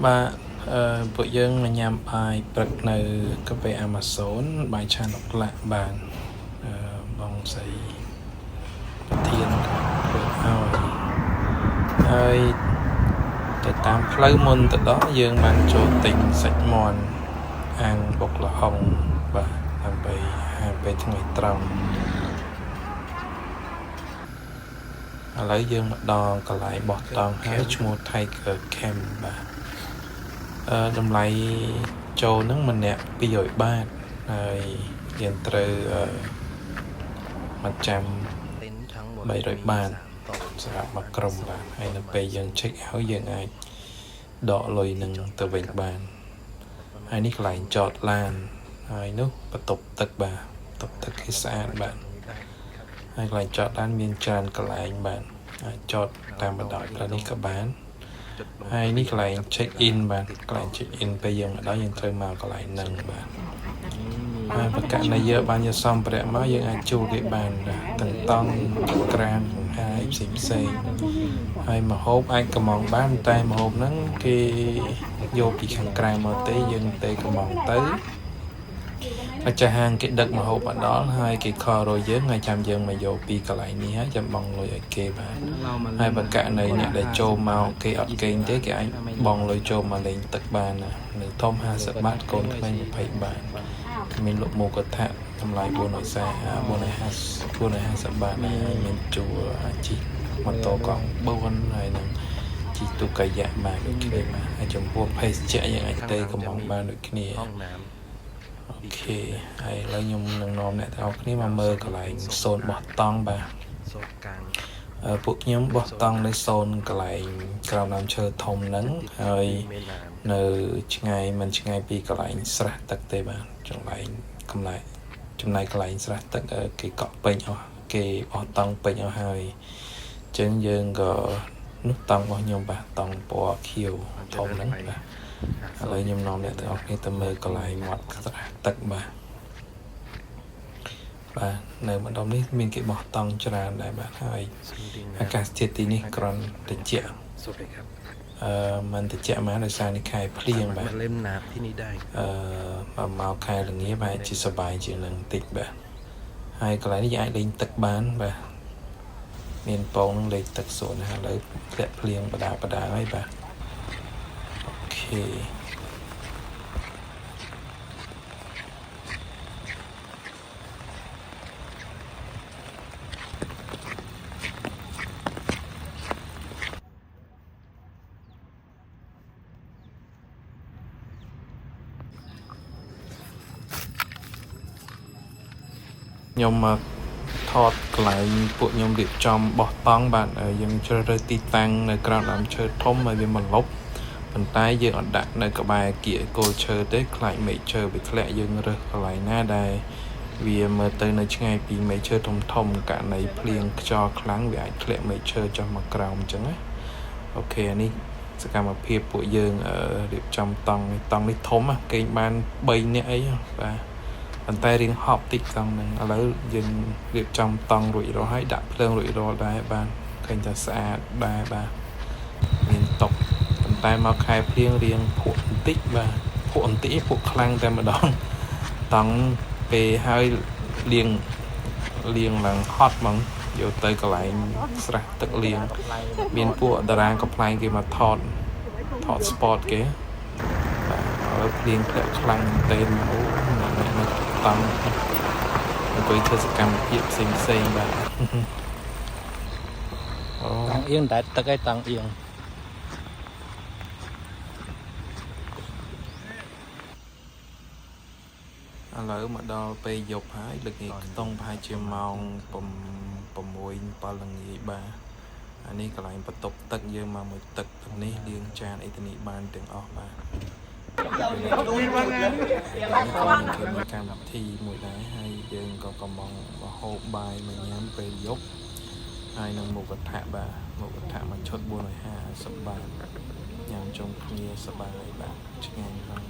Vàពួកយើងនឹងញ៉ាំបាយព្រឹកនៅកាហ្វេ Amazon បាយឆានអុកឡាក់បានបងស្រីប្រធានធ្វើឲ្យហើយទៅតាមផ្លូវមុនទៅដល់យើងបានចូលទិញសាច់មាន់អាំងបុកល្ហុងបាទដើម្បីហាពេលថ្ងៃត្រង់ឥឡូវយើងមកដល់កន្លែងបោះតង់ហើយឈ្មោះ Tiger Camp បាទតម្លៃចូលហ្នឹងម្នាក់200 បាតហើយយើងត្រូវមកចាំ300 បាតសម្រាប់មកក្រុមបាទហើយនៅពេលយើង check out យើងអាចដកលុយនឹងទៅវិញបានហើយនេះកន្លែងចតឡានហើយនោះបន្ទប់ទឹកបាទបន្ទប់ទឹកគឺស្អាតបាទហើយកន្លែងចតឡានមានច្រើនកន្លែងបាទអាចចតតាមបណ្ដោយផ្លូវនេះក៏បានហើយនេះកន្លែង check in បាទកន្លែង check in ពេលយើងមកដល់យើងត្រូវមកកន្លែងហ្នឹងបាទហើយប្រកាសនៅយើងបានយកសម្ភារៈមកយើងអាចជួលគេបានទាំងតង់ក្រានបង្ហាយផ្សេងហើយម្ហូបអាចកំងបានតែម្ហូបហ្នឹងគេយកពីខាងក្រៅមកទេយើងទៅកំងទៅម្ចាស់ហាងគេដឹកម្ហូបមកដល់ហើយគេខលរយយើងហើយចាំយើងមកយកពីកន្លែងនេះហើយចាំបង់លុយឲ្យគេបានហើយបើកណីអ្នកដែលចូលមកគេអត់កេងទេគេអាចបង់លុយចូលមកលេងទឹកបានណានៅធំ50 បាតកូនក្មេង20 បាតមានលក់ម៉ូកថាតម្លៃ450 បាតហើយមានជួលជីម៉ូតូកង់4ហើយនឹងជីទូកាយ៉ាបានដូចគ្នាបាទហើយចំពោះភេសជ្ជៈយើងអាចទៅកំងបានដូចគ្នាអូខេហើយឥឡូវខ្ញុំនឹងនាំអ្នកទាំងអស់គ្នាមកមើលកន្លែងសូនបោះតង់បាទសូនកាំងពួកខ្ញុំបោះតង់នៅសូនកន្លែងក្រោមដើមឈើធំហ្នឹងហើយនៅឆ្ងាយមិនឆ្ងាយពីកន្លែងស្រះទឹកទេបាទចំណែកកន្លែងស្រះទឹកគេកក់ពេញអស់គេបោះតង់ពេញអស់ហើយអញ្ចឹងយើងក៏នោះតង់របស់ខ្ញុំបាទតង់ពណ៌ខៀវធំហ្នឹងបាទឥឡូវខ្ញុំនាំអ្នកទាំងអស់គ្នាទៅមើលកន្លែងមាត់ស្រះទឹកបាទនៅម្ដុំនេះមានគេបោះតង់ច្រើនដែរបាទហើយអាកាសធាតុទីនេះគ្រាន់ត្រជាក់មិនត្រជាក់មកដោយសារនេះខែភ្លៀងបាទលេមណាបទីនេះដែរមកខែល្ងាបាទជាសប្បាយជាងនឹងបន្តិចបាទហើយកន្លែងនេះយើងអាចលេងទឹកបានបាទមានពងនឹងលេងទឹកស្រួលណាស់ឥឡូវធ្លាក់ភ្លៀងបដាហើយបាទអូខេខ្ញុំមកថតកន្លែងពួកខ្ញុំរៀបចំបោះតង់បាទយើងជ្រើសរើសទីតាំងនៅក្រោមដើមឈើធំហើយវាមកលប់ប៉ុន្តែយើងអត់ដាក់នៅក្បែរគៀកគល់ឈើទេខ្លាចមែកឈើវាធ្លាក់យើងរើសកន្លែងណាដែលវាមើលទៅនៅឆ្ងាយពីមែកឈើធំករណីភ្លៀងខ្យល់ខ្លាំងវាអាចធ្លាក់មែកឈើចុះមកក្រោមអញ្ចឹងណាអូខេអានេះសកម្មភាពពួកយើងរៀបចំតង់នេះធំគេងបាន3នាក់អីបាទប៉ុន្តែរៀងហប់តិចតង់ហ្នឹងឥឡូវយើងរៀបចំតង់រួចរាល់ហើយដាក់ភ្លើងរួចរាល់ដែរបាទឃើញថាស្អាតដែរបាទមានតុប៉ុន្តែមកខែភ្លៀងរៀងភក់បន្តិចបាទភក់ខ្លាំងតែម្ដងតង់ពេលហើយលាងឡើងហត់ហ្មងយកទៅកន្លែងស្រះទឹកលាងមានពួកតារាកំ pl ែងគេមកថត spot គេបាទឥឡូវភ្លៀងធ្លាក់ខ្លាំងមែនទែនតង់អង្គុយធ្វើសកម្មភាពផ្សេងបាទអូតង់អៀងតែទឹកឯងតង់អៀងឥឡូវមកដល់ពេលយប់ហើយល្ងាចខ្ទង់ប្រហែលជាម៉ោង6 7ល្ងាចបាទអានេះកន្លែងបន្ទប់ទឹកយើងមកមួយទឹកទាំងនេះលាងចានអីទៅនេះបានទាំងអស់បាទមានកម្មវិធីមួយដែរហើយយើងក៏កំងបហូបបាយមកញ៉ាំពេលយប់ហើយនឹងមុខកថាបាទមុខកថាមួយឈុត450 បាតញ៉ាំជុំគ្នាសប្បាយបាទឆ្ងាញ់ហ្នឹង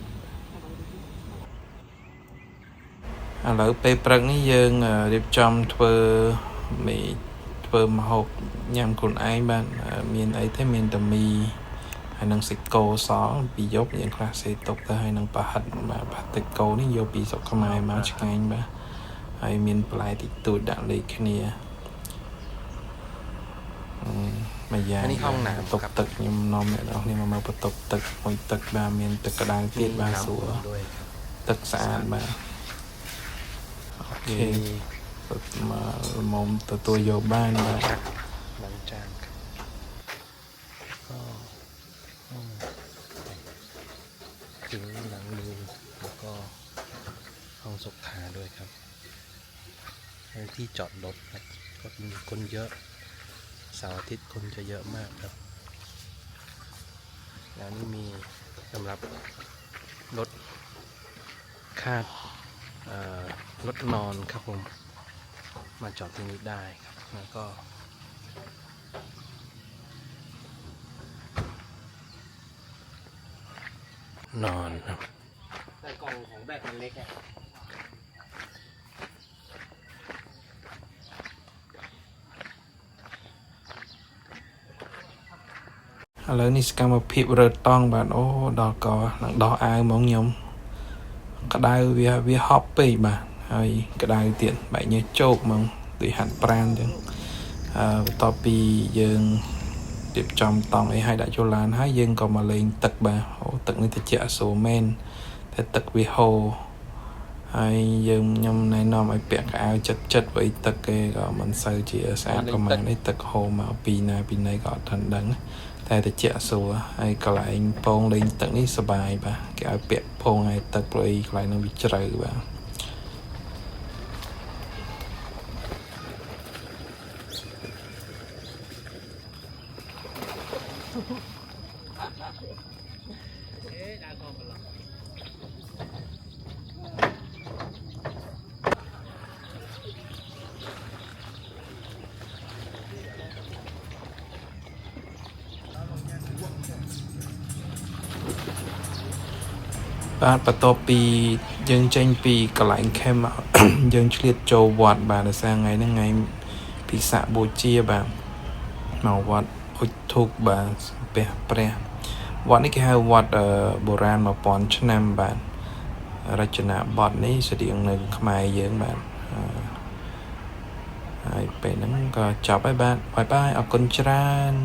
ឥឡូវពេលព្រឹកនេះយើងរៀបចំធ្វើម្ហូបញ៉ាំខ្លួនឯងបាទមានអីទេមានតែមី ហើយ ហើយនឹងសាច់គោសពីយប់យើងខ្លះសេទុកទៅហើយនឹងប្រហិតបាទប្រហិតគោនេះយកពីស្រុកខ្មែរមកឆ្ងាញ់បាទហើយមានបន្លែតិចតួចដាក់លេខគ្នាមួយយ៉ាងនេះห้องน้ำតុកទឹកខ្ញុំនាំអ្នកនរគ្នាមកមើលបន្ទប់ទឹកមួយទឹកបាទមានទឹកក្តៅទៀតបាទស្រួលទឹកស្អាតបាទអូខេមកមុំទទួលយកបានបាទล้างจานก็ถึงหลังมือแล้วก็ห้องสุขาด้วยครับที่จอดรถครับก็มีคนเยอะเสาร์อาทิตย์คนจะเยอะมากครับแล้วนี่มีสำหรับรถคาดรถนอนครับผมมาจอดตรงนี้ได้ครับแล้วก็นอนครับแต่กล่องของแบกมันเล็กอะឥឡូវនេះសកម្មភាពរើតង់បាទអូដល់កនឹងដោះអាវហ្មងខ្ញុំក្តៅវាហប់ពេកបាទហើយក្តៅទៀតបែកញើសជោកហ្មងដូចហាត់ប្រាណអញ្ចឹងបន្ទាប់ពីយើងរៀបចំតង់អីឲ្យដាក់ចូលឡានហើយយើងក៏មកលេងទឹកបាទអូទឹកនេះត្រជាក់ស្រួលមែនតែទឹកវាហូរហើយខ្ញុំណែនាំឲ្យពាក់កៅអៅចិត្តព្រោះទឹកគេក៏មិនសូវជាស្អាតប្រហែលនេះទឹកហូរមកពីណាពីណីក៏អត់ទាន់ដឹងតែត្រជាក់ស្រួលហើយកន្លែងពងលេងទឹកនេះសប្បាយបាទគេឲ្យពាក់ពងឲ្យទឹកព្រោះកន្លែងនោះវាជ្រៅបាទបាទបន្ទាប់ពីយើងចេញពីកន្លែងខេមយើងឆ្លៀតចូលវត្តបាទដោយសារថ្ងៃហ្នឹងថ្ងៃពិសាខបូជាបាទមកវត្តអុជធូបបាទសំពះព្រះវត្តនេះគេហៅវត្តបុរាណ1000ឆ្នាំបាទរចនាបថនេះស្តៀងនៅខ្មែរយើងបាទហើយពេលហ្នឹងក៏ចប់ហើយបាទបាយអរគុណច្រើន